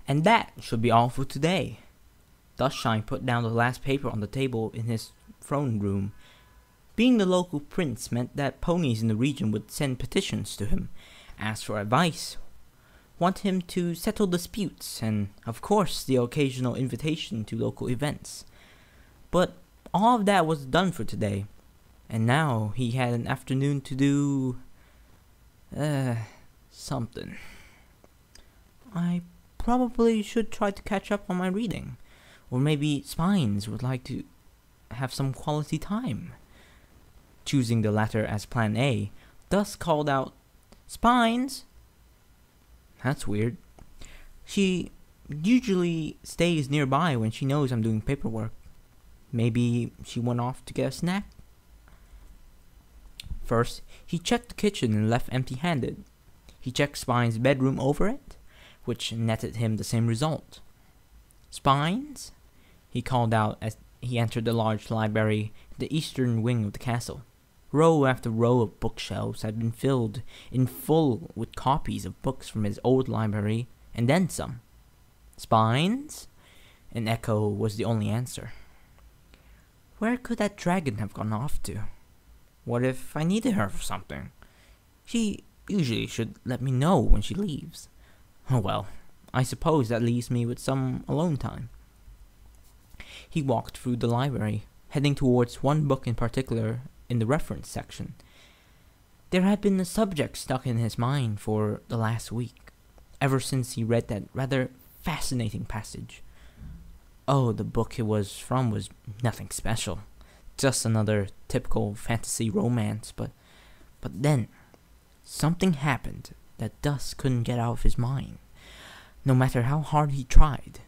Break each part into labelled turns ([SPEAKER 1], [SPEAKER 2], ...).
[SPEAKER 1] And that should be all for today. Dusk Shine put down the last paper on the table in his throne room. Being the local prince meant that ponies in the region would send petitions to him, ask for advice, want him to settle disputes, and of course the occasional invitation to local events. But all of that was done for today, and now he had an afternoon to do something. I probably should try to catch up on my reading, or maybe Spines would like to have some quality time. Choosing the latter as plan A, Dusk called out, "Spines!" That's weird. She usually stays nearby when she knows I'm doing paperwork. Maybe she went off to get a snack? First, he checked the kitchen and left empty-handed. He checked Spines' bedroom over it, which netted him the same result. "Spines?" he called out as he entered the large library in the eastern wing of the castle. Row after row of bookshelves had been filled in full with copies of books from his old library, and then some. "Spines?" An echo was the only answer. Where could that dragon have gone off to? What if I needed her for something? She usually should let me know when she leaves. Oh well, I suppose that leaves me with some alone time. He walked through the library, heading towards one book in particular in the reference section. There had been a subject stuck in his mind for the last week, ever since he read that rather fascinating passage. Oh, the book it was from was nothing special, just another typical fantasy romance, but then something happened that Dusk couldn't get out of his mind, no matter how hard he tried.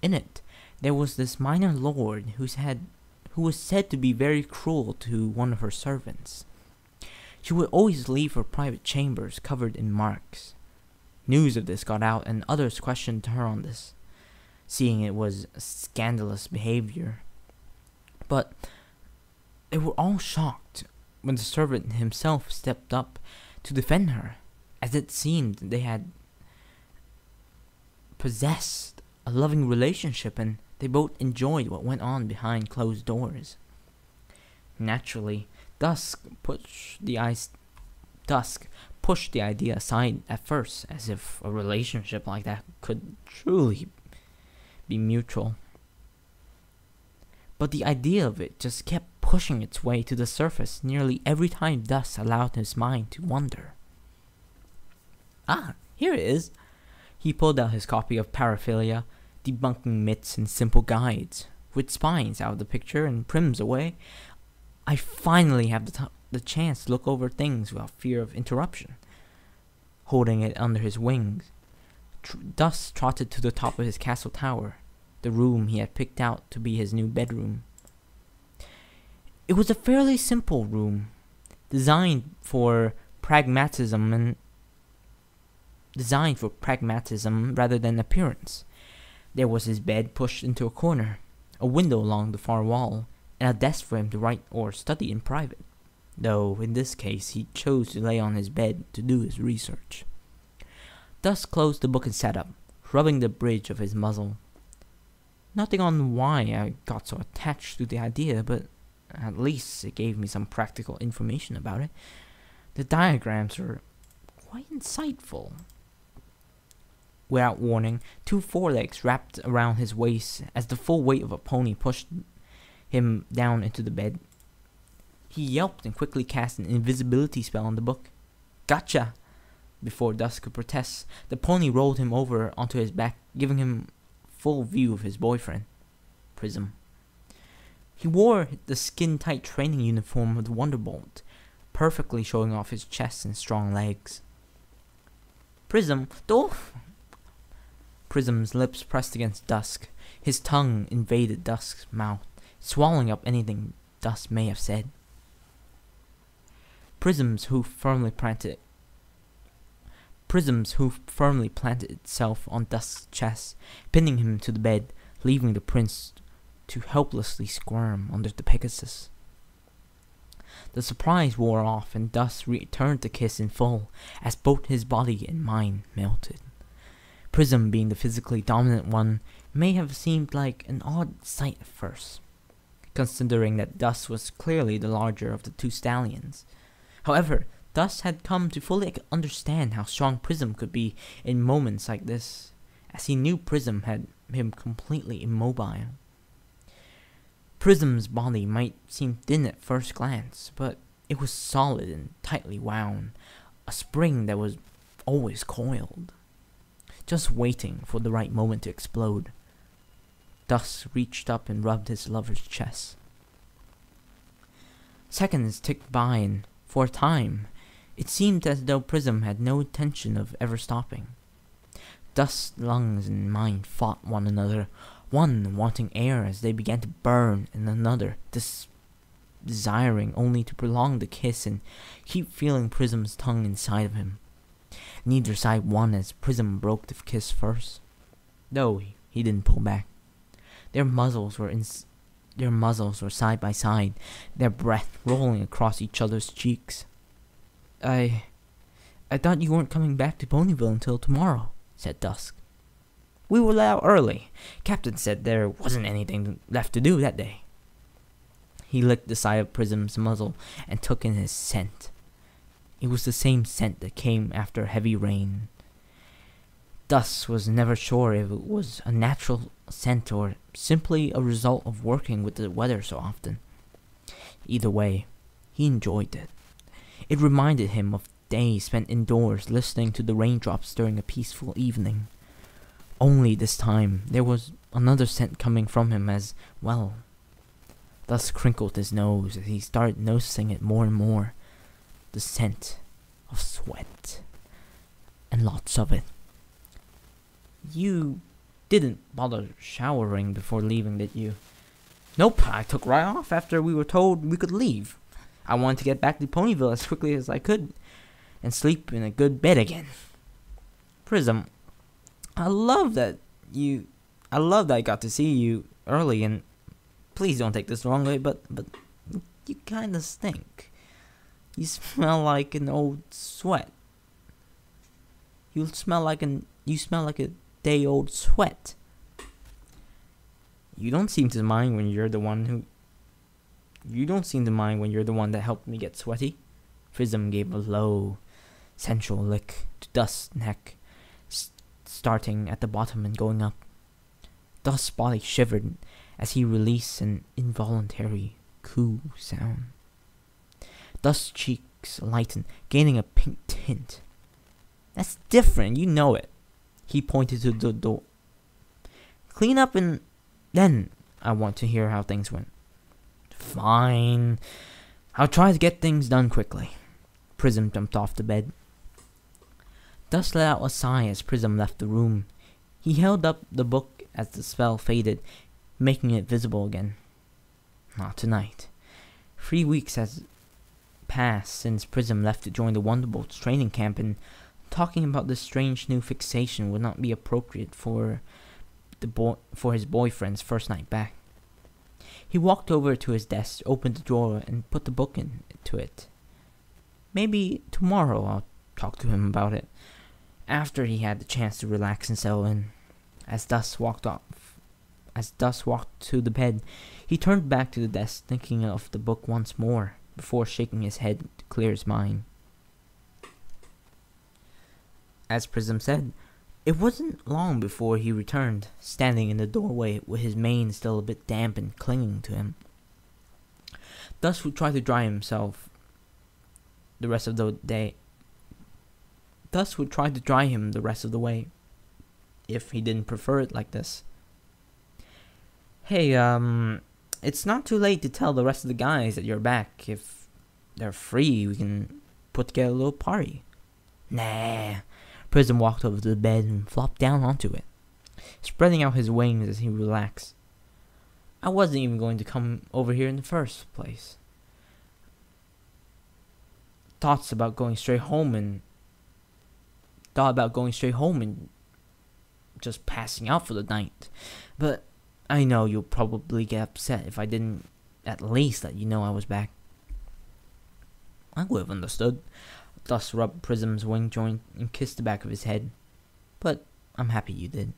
[SPEAKER 1] In it, there was this minor lord who was said to be very cruel to one of her servants. She would always leave her private chambers covered in marks. News of this got out, and others questioned her on this, seeing it was scandalous behavior. But they were all shocked when the servant himself stepped up to defend her, as it seemed they had possessed a loving relationship and they both enjoyed what went on behind closed doors. Naturally, Dusk pushed the idea aside at first, as if a relationship like that could truly be mutual. But the idea of it just kept pushing its way to the surface nearly every time Dusk allowed his mind to wander. Ah, here it is. He pulled out his copy of Paraphilia, Debunking Myths and Simple Guides. With Spines out of the picture and Prims away, I finally have the chance to look over things without fear of interruption. Holding it under his wings, Dusk trotted to the top of his castle tower, the room he had picked out to be his new bedroom. It was a fairly simple room, designed for pragmatism rather than appearance. There was his bed pushed into a corner, a window along the far wall, and a desk for him to write or study in private, though in this case he chose to lay on his bed to do his research. Dusk closed the book and sat up, rubbing the bridge of his muzzle. Nothing on why I got so attached to the idea, but at least it gave me some practical information about it. The diagrams were quite insightful. Without warning, two forelegs wrapped around his waist as the full weight of a pony pushed him down into the bed. He yelped and quickly cast an invisibility spell on the book. "Gotcha!" Before Dusk could protest, the pony rolled him over onto his back, giving him full view of his boyfriend, Prism. He wore the skin-tight training uniform of the Wonderbolt, perfectly showing off his chest and strong legs. Prism's lips pressed against Dusk. His tongue invaded Dusk's mouth, swallowing up anything Dusk may have said. Prism's hoof firmly planted itself on Dusk's chest, pinning him to the bed, leaving the prince to helplessly squirm under the Pegasus. The surprise wore off, and Dusk returned the kiss in full, as both his body and mind melted. Prism, being the physically dominant one, may have seemed like an odd sight at first, considering that Dust was clearly the larger of the two stallions. However, Dust had come to fully understand how strong Prism could be in moments like this, as he knew Prism had him completely immobile. Prism's body might seem thin at first glance, but it was solid and tightly wound, a spring that was always coiled, just waiting for the right moment to explode. Dust reached up and rubbed his lover's chest. Seconds ticked by, and for a time, it seemed as though Prism had no intention of ever stopping. Dust's lungs and mind fought one another, one wanting air as they began to burn, and another desiring only to prolong the kiss and keep feeling Prism's tongue inside of him. Neither side won as Prism broke the kiss first, though he didn't pull back. Their muzzles were side by side, their breath rolling across each other's cheeks. I thought you weren't coming back to Ponyville until tomorrow, said Dusk. We were let out early. Captain said there wasn't anything left to do that day. He licked the side of Prism's muzzle and took in his scent. It was the same scent that came after heavy rain. Dust was never sure if it was a natural scent or simply a result of working with the weather so often. Either way, he enjoyed it. It reminded him of days spent indoors listening to the raindrops during a peaceful evening. Only this time, there was another scent coming from him as well. Dust crinkled his nose as he started noticing it more and more. The scent of sweat. And lots of it. You didn't bother showering before leaving, did you? Nope, I took right off after we were told we could leave. I wanted to get back to Ponyville as quickly as I could and sleep in a good bed again. Prism, I love that I got to see you early, and please don't take this the wrong way, but you kinda stink. You smell like an old sweat. You smell like a day-old sweat. You don't seem to mind when you're the one that helped me get sweaty. Prism gave a low, sensual lick to Dust's neck, starting at the bottom and going up. Dust's body shivered as he released an involuntary coo sound. Dust's cheeks lightened, gaining a pink tint. That's different, you know it. He pointed to the door. Clean up and then I want to hear how things went. Fine. I'll try to get things done quickly. Prism jumped off the bed. Dust let out a sigh as Prism left the room. He held up the book as the spell faded, making it visible again. Not tonight. 3 weeks has passed since Prism left to join the Wonderbolt's training camp, and talking about this strange new fixation would not be appropriate for his boyfriend's first night back. He walked over to his desk, opened the drawer, and put the book into it. Maybe tomorrow I'll talk to him about it, after he had the chance to relax and settle in. As Dust walked to the bed, he turned back to the desk, thinking of the book once more, before shaking his head to clear his mind. As Prism said, it wasn't long before he returned, standing in the doorway with his mane still a bit damp and clinging to him. Dust would try to dry himself the rest of the day. Dust would try to dry him the rest of the way, if he didn't prefer it like this. Hey, it's not too late to tell the rest of the guys that you're back. If they're free, we can put together a little party. Nah. Prism walked over to the bed and flopped down onto it, spreading out his wings as he relaxed. I wasn't even going to come over here in the first place. Thought about going straight home and just passing out for the night. But I know you'll probably get upset if I didn't at least let you know I was back. I would have understood. Dust rubbed Prism's wing joint and kissed the back of his head. But I'm happy you did.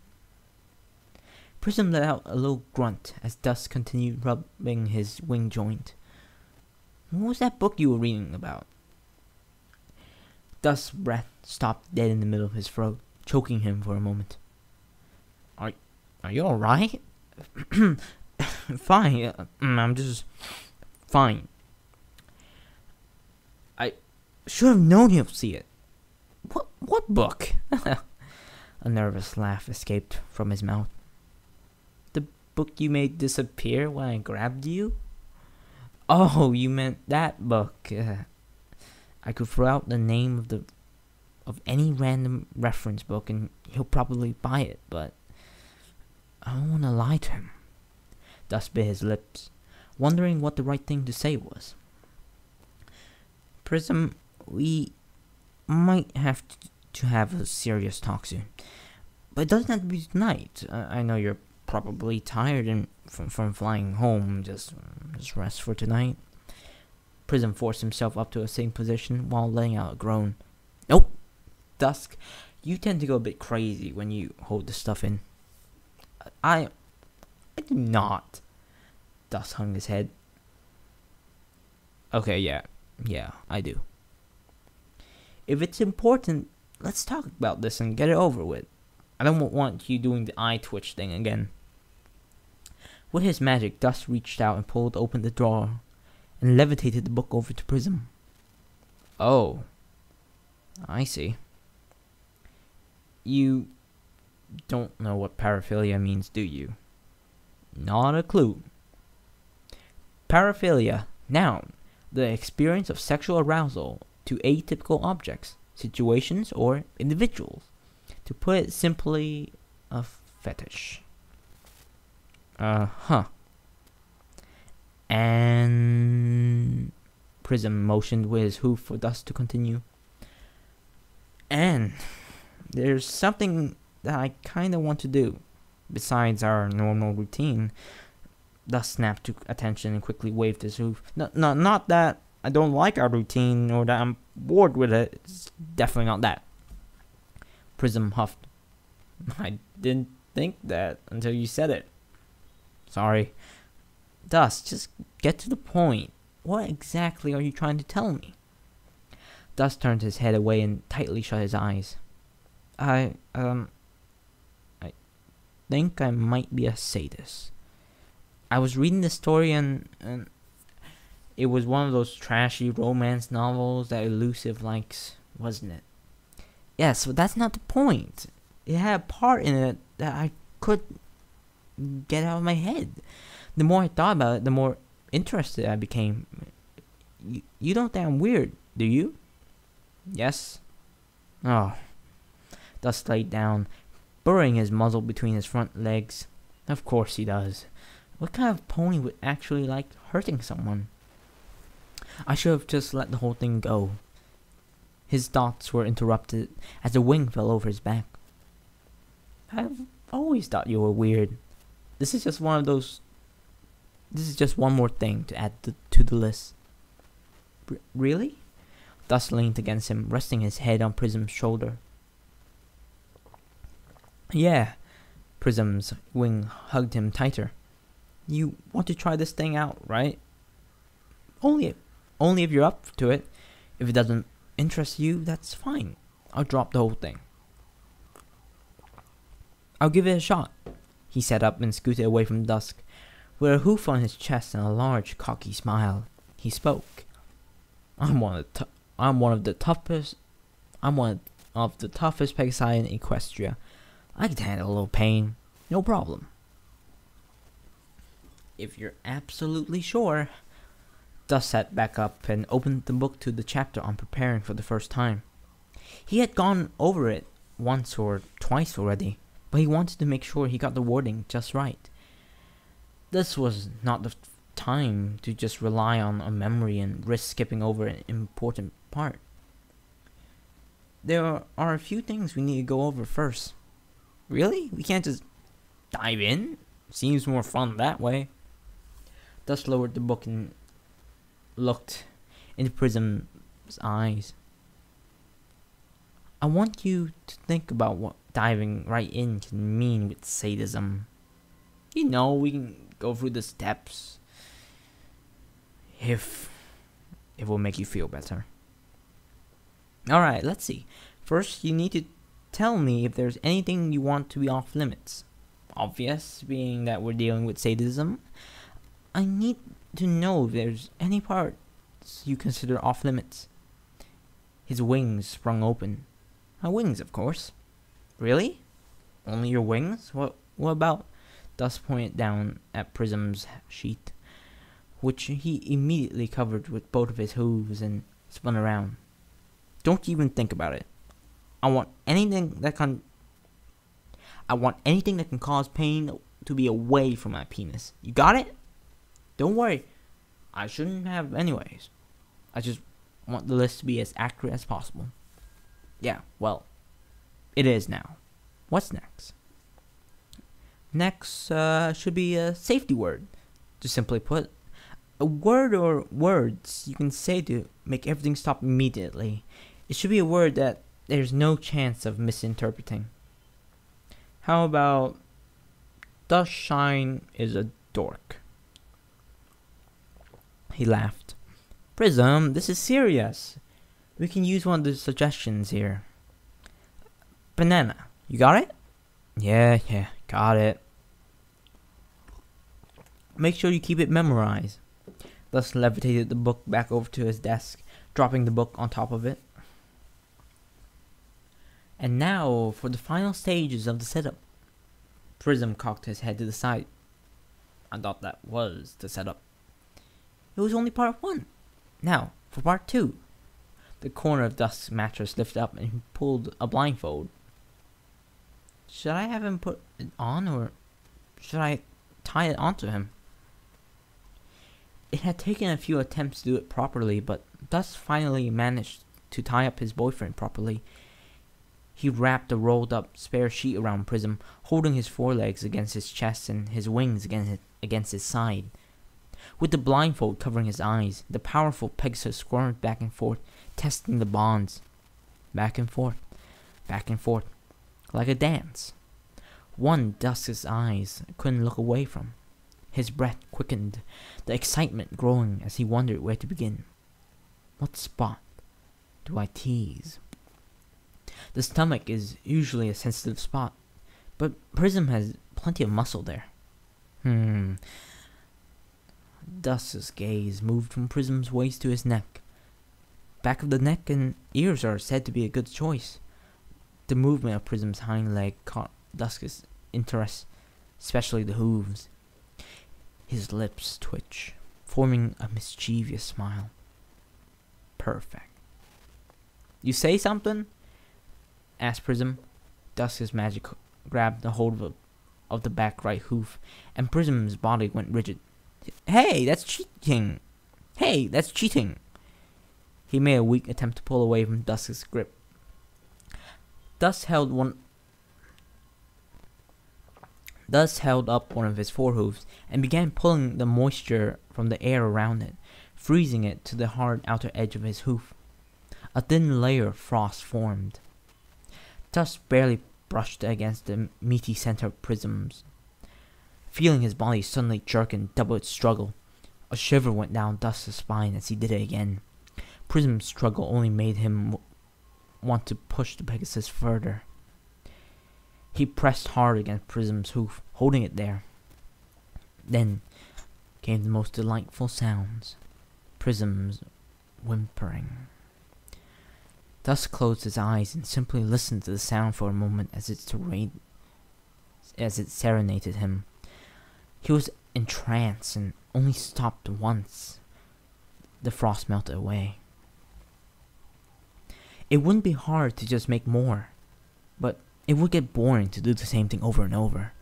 [SPEAKER 1] Prism let out a little grunt as Dusk continued rubbing his wing joint. What was that book you were reading about? Dusk's breath stopped dead in the middle of his throat, choking him for a moment. Are you alright? Fine. I'm just fine. I should have known he'll see it. What book? A nervous laugh escaped from his mouth. The book you made disappear when I grabbed you? Oh, you meant that book. I could throw out the name of any random reference book and he'll probably buy it, but I don't want to lie to him. Dusk bit his lips, wondering what the right thing to say was. Prism, we might have to have a serious talk soon. But it doesn't have to be tonight. I know you're probably tired and from flying home. Just rest for tonight. Prism forced himself up to a sitting position while letting out a groan. Nope. Dusk, you tend to go a bit crazy when you hold this stuff in. I do not. Dusk hung his head. Okay, yeah, I do. If it's important, let's talk about this and get it over with. I don't want you doing the eye twitch thing again. With his magic, Dusk reached out and pulled open the drawer and levitated the book over to Prism. Oh, I see. You don't know what paraphilia means, do you? Not a clue. Paraphilia, noun, the experience of sexual arousal to atypical objects, situations, or individuals. To put it simply, a fetish. And Prism motioned with his hoof for Dusk to continue. And there's something that I kinda want to do, besides our normal routine. Dusk snapped to attention and quickly waved his hoof. Not that I don't like our routine or that I'm bored with it. It's definitely not that. Prism huffed. I didn't think that until you said it. Sorry. Dusk, just get to the point. What exactly are you trying to tell me? Dusk turned his head away and tightly shut his eyes. I think I might be a sadist. I was reading the story and it was one of those trashy romance novels that Elusive likes, wasn't it? Yes, but that's not the point. It had a part in it that I could get out of my head. The more I thought about it, the more interested I became. You don't think I'm weird, do you? Yes? Oh. Dusk laid down, burrowing his muzzle between his front legs. Of course he does. What kind of pony would actually like hurting someone? I should have just let the whole thing go. His thoughts were interrupted as a wing fell over his back. I've always thought you were weird. This is just one more thing to add to the list. Really? Dusk leaned against him, resting his head on Prism's shoulder. Yeah. Prism's wing hugged him tighter. You want to try this thing out, right? Only if you're up to it. If it doesn't interest you, that's fine. I'll drop the whole thing. I'll give it a shot. He sat up and scooted away from Dusk. With a hoof on his chest and a large, cocky smile, he spoke. I'm one of the toughest Pegasi in Equestria. I can handle a little pain, no problem. If you're absolutely sure. Dusk sat back up and opened the book to the chapter on preparing for the first time. He had gone over it once or twice already, but he wanted to make sure he got the wording just right. This was not the time to just rely on a memory and risk skipping over an important part. There are a few things we need to go over first. Really? We can't just dive in? Seems more fun that way. Dusk lowered the book and looked into Prism's eyes. I want you to think about what diving right in can mean with sadism. You know, we can go through the steps if it will make you feel better. Alright, let's see. First, you need to tell me if there's anything you want to be off limits. Obvious, being that we're dealing with sadism. I need to know if there's any parts you consider off limits. His wings sprung open. My wings, of course. Really? Only your wings? What about? Dust pointed down at Prism's sheet, which he immediately covered with both of his hooves and spun around. Don't even think about it. I want anything that can cause pain to be away from my penis. You got it? Don't worry. I shouldn't have anyways. I just want the list to be as accurate as possible. Yeah, well, it is now. What's next? Next should be a safety word. To simply put, a word or words you can say to make everything stop immediately. It should be a word that there's no chance of misinterpreting. How about Dusk Shine is a dork? He laughed. Prism, this is serious. We can use one of the suggestions here. Banana, you got it? Yeah, got it. Make sure you keep it memorized. Thus levitated the book back over to his desk, dropping the book on top of it. And now for the final stages of the setup. Prism cocked his head to the side. I thought that was the setup. It was only part 1. Now, for part 2. The corner of Dusk's mattress lifted up and he pulled a blindfold. Should I have him put it on or should I tie it onto him? It had taken a few attempts to do it properly, but Dusk finally managed to tie up his boyfriend properly. He wrapped a rolled up spare sheet around Prism, holding his forelegs against his chest and his wings against his side. With the blindfold covering his eyes, the powerful Pegasus squirmed back and forth, testing the bonds. Back and forth, like a dance. One Dusk's eyes couldn't look away from. His breath quickened, the excitement growing as he wondered where to begin. What spot do I tease? The stomach is usually a sensitive spot, but Prism has plenty of muscle there. Dusk's gaze moved from Prism's waist to his neck. Back of the neck and ears are said to be a good choice. The movement of Prism's hind leg caught Dusk's interest, especially the hooves. His lips twitch, forming a mischievous smile. Perfect. You say something? Asked Prism. Dusk's magic grabbed a hold of the back right hoof, and Prism's body went rigid. Hey, that's cheating! He made a weak attempt to pull away from Dusk's grip. Dusk held up one of his forehooves and began pulling the moisture from the air around it, freezing it to the hard outer edge of his hoof. A thin layer of frost formed. Dusk barely brushed against the meaty center of Prism's. Feeling his body suddenly jerk and double its struggle, a shiver went down Dusk's spine as he did it again. Prism's struggle only made him want to push the Pegasus further. He pressed hard against Prism's hoof, holding it there. Then came the most delightful sounds. Prism's whimpering. Dusk closed his eyes and simply listened to the sound for a moment as it serenaded him. He was entranced and only stopped once. The frost melted away. It wouldn't be hard to just make more, but it would get boring to do the same thing over and over.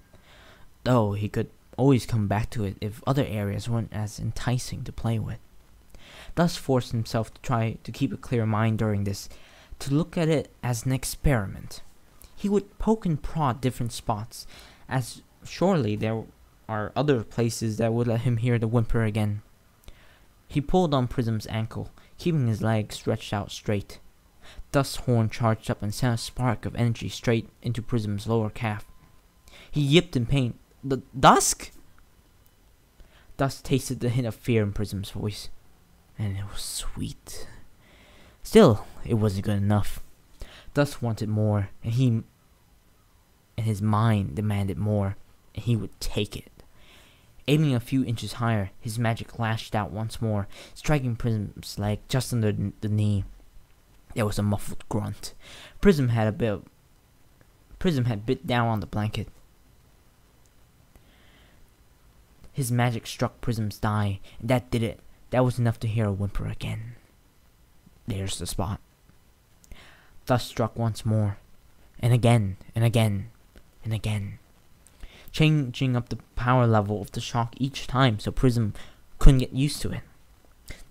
[SPEAKER 1] Though he could always come back to it if other areas weren't as enticing to play with. Thus forced himself to try to keep a clear mind during this, to look at it as an experiment. He would poke and prod different spots, as surely there are other places that would let him hear the whimper again. He pulled on Prism's ankle, keeping his leg stretched out straight. Dust's horn charged up and sent a spark of energy straight into Prism's lower calf. He yipped in pain. Dusk? Dust tasted the hint of fear in Prism's voice, and it was sweet. Still, it wasn't good enough. Dust wanted more, and his mind demanded more, and he would take it. Aiming a few inches higher, his magic lashed out once more, striking Prism's leg just under the knee. There was a muffled grunt. Prism had bit down on the blanket. His magic struck Prism's thigh, and that did it. That was enough to hear a whimper again. There's the spot. Dust struck once more, and again, and again, and again, changing up the power level of the shock each time so Prism couldn't get used to it.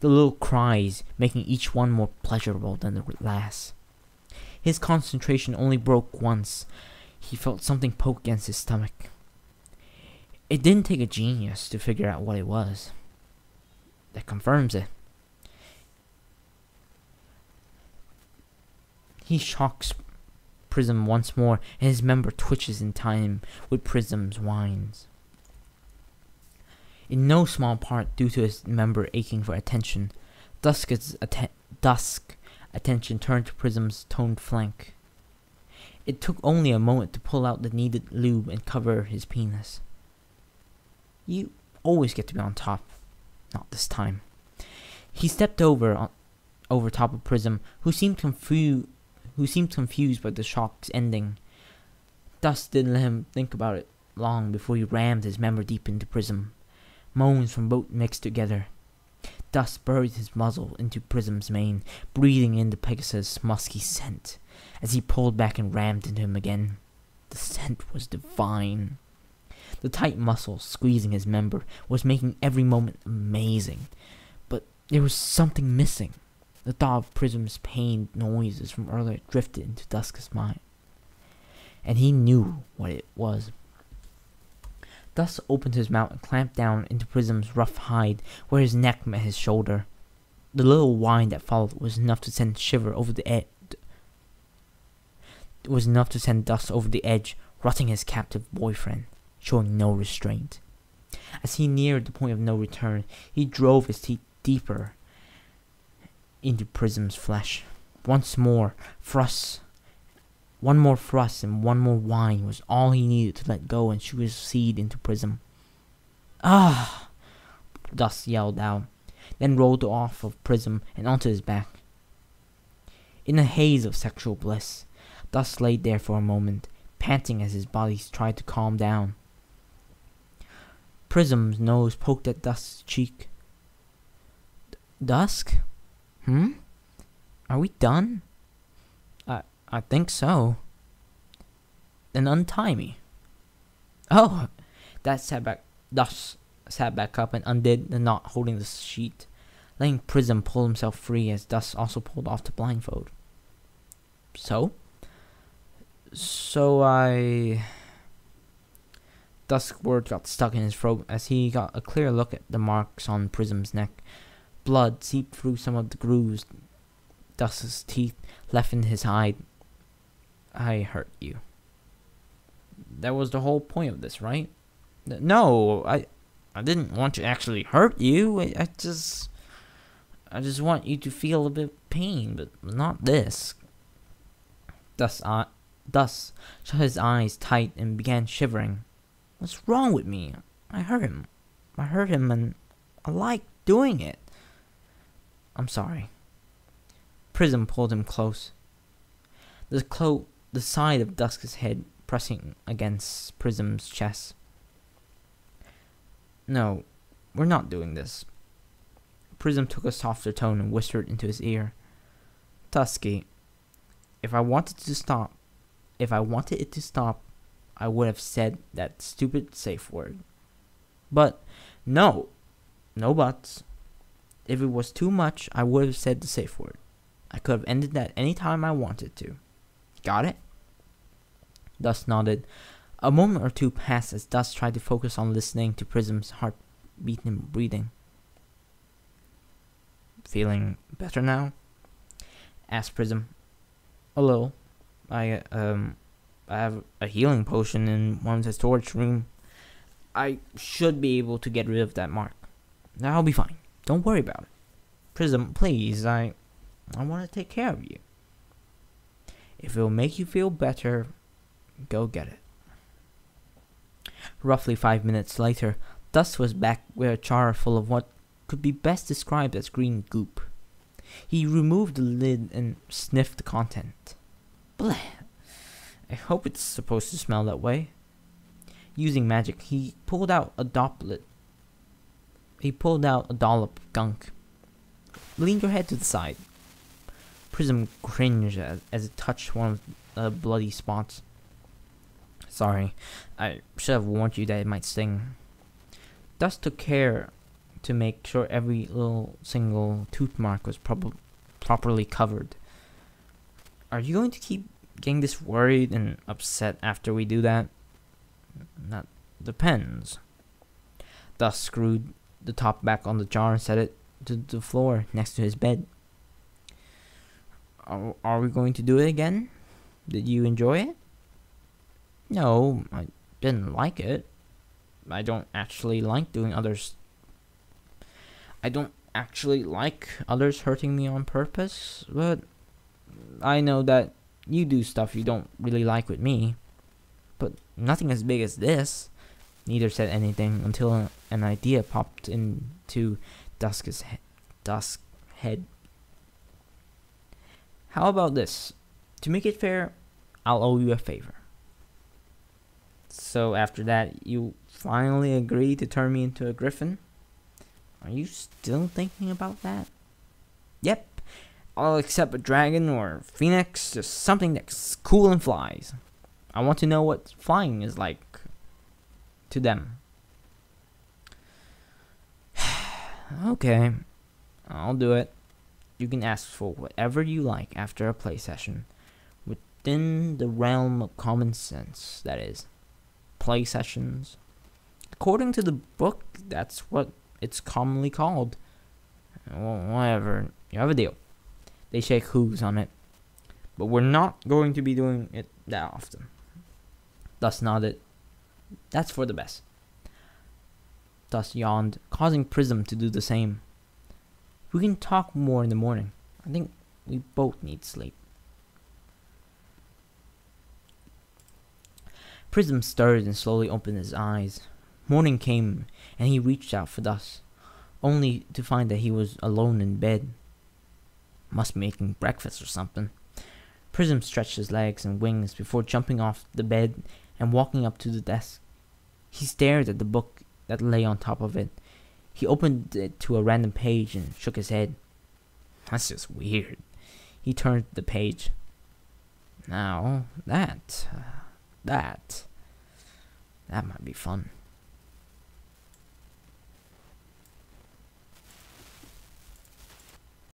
[SPEAKER 1] The little cries making each one more pleasurable than the last. His concentration only broke once. He felt something poke against his stomach. It didn't take a genius to figure out what it was. That confirms it. He shocks Prism once more, and his member twitches in time with Prism's whines. In no small part due to his member aching for attention, Dusk's attention turned to Prism's toned flank. It took only a moment to pull out the needed lube and cover his penis. You always get to be on top. Not this time. He stepped over top of Prism, who seemed confused by the shock's ending. Dust didn't let him think about it long before he rammed his member deep into Prism. Moans from both mixed together. Dust buried his muzzle into Prism's mane, breathing in the Pegasus' musky scent. As he pulled back and rammed into him again, the scent was divine. The tight muscle squeezing his member was making every moment amazing, but there was something missing. The thought of Prism's pained noises from earlier drifted into Dusk's mind, and he knew what it was. Dusk opened his mouth and clamped down into Prism's rough hide, where his neck met his shoulder. The little whine that followed was enough to send Dust over the edge, rutting his captive boyfriend, showing no restraint. As he neared the point of no return, he drove his teeth deeper into Prism's flesh. One more thrust and one more whine was all he needed to let go and shoot his seed into Prism. Ah! Dust yelled out, then rolled off of Prism and onto his back. In a haze of sexual bliss, Dust laid there for a moment, panting as his body tried to calm down. Prism's nose poked at Dusk's cheek. Dusk? Are we done? I think so. Then untie me. Oh! Dust sat back up and undid the knot holding the sheet, letting Prism pull himself free as Dust also pulled off the blindfold. So Dusk's words got stuck in his throat as he got a clear look at the marks on Prism's neck. Blood seeped through some of the grooves Dusk's teeth left in his hide. I hurt you. That was the whole point of this, right? No, I didn't want to actually hurt you. I just want you to feel a bit of pain, but not this. Dust shut his eyes tight and began shivering. What's wrong with me? I hurt him, and I like doing it. I'm sorry. Prism pulled him close. The side of Dusk's head pressing against Prism's chest. No, we're not doing this. Prism took a softer tone and whispered into his ear. Dusky, if I wanted it to stop, I would have said that stupid safe word. But no buts. If it was too much, I would have said the safe word. I could have ended that any time I wanted to. Got it? Dust nodded. A moment or two passed as Dust tried to focus on listening to Prism's heart beating and breathing. Feeling better now? Asked Prism. A little. I have a healing potion in one of the storage room. I should be able to get rid of that mark. I'll be fine. Don't worry about it. Prism, please, I want to take care of you. If it'll make you feel better, go get it. Roughly 5 minutes later, Dusk was back with a jar full of what could be best described as green goop. He removed the lid and sniffed the content. Bleh. I hope it's supposed to smell that way. Using magic, he pulled out a dollop of gunk. Lean your head to the side. Prism cringed as it touched one of the bloody spots. Sorry, I should have warned you that it might sting. Dusk took care to make sure every little single tooth mark was properly covered. Are you going to keep getting this worried and upset after we do that? That depends. Dusk screwed the top back on the jar and set it to the floor next to his bed. Are we going to do it again? Did you enjoy it? No, I didn't like it. I don't actually like others hurting me on purpose, but I know that you do stuff you don't really like with me. But nothing as big as this. Neither said anything until an idea popped into Dusk's head. How about this? To make it fair, I'll owe you a favor. So after that, you finally agree to turn me into a griffin? Are you still thinking about that? Yep. I'll accept a dragon or phoenix, just something that's cool and flies. I want to know what flying is like to them. Okay, I'll do it. You can ask for whatever you like after a play session. Within the realm of common sense, that is. Play sessions. According to the book, that's what it's commonly called. Well, whatever. You have a deal. They shake hooves on it. But we're not going to be doing it that often. Dusk nodded. That's for the best. Dusk yawned, causing Prism to do the same. We can talk more in the morning. I think we both need sleep. Prism stirred and slowly opened his eyes. Morning came, and he reached out for Dusk, only to find that he was alone in bed. Must be making breakfast or something. Prism stretched his legs and wings before jumping off the bed and walking up to the desk. He stared at the book that lay on top of it. He opened it to a random page and shook his head. That's just weird. He turned the page. Now, that might be fun.